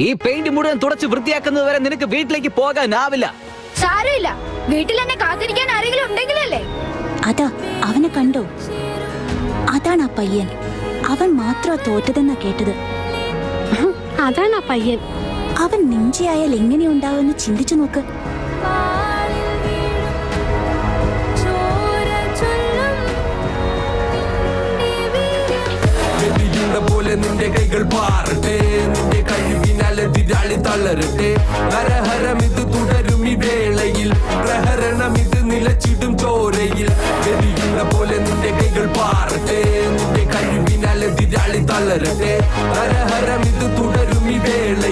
ഈ പെയിന്റ് മുഴുവൻ തുടച്ച് വൃത്തിയാക്കുന്നത് വരെ നിനക്ക് വീട്ടിലേക്ക് പോകാനാവില്ല. സാരമില്ല, വീട്ടിൽ എന്നെ കാത്തിരിക്കാൻ ആരെങ്കിലും ഉണ്ടെങ്കിലല്ലേ. അതാ അവനെ കണ്ടോ? അതാണ് ആ പയ്യൻ. അവൻ മാത്രമാ തോറ്റതെന്നാ കേട്ടത്. അതാണ് ആ പയ്യൻ. അവൻ നിഞ്ചയായാൽ എങ്ങനെയുണ്ടാവുമെന്ന് ചിന്തിച്ചു നോക്ക്. പോലെ നിന്റെ കൈകൾ പാറട്ടെ, നിന്റെ കഴിവിനാലെതിരാളി തളരട്ടെ. ഹരഹരം ഇത് തുടരും ഈ വേളയിൽ, പ്രഹരണം ഇത് നിലച്ചിടും ചോരയിൽ. വെടിയുന്ന പോലെ നിന്റെ കൈകൾ പാറട്ടെ, നിന്റെ കഴിവിനാലെതിരാളി തളരട്ടെ. ഹരഹരം ഇത് തുടരും ഈ വേളയിൽ.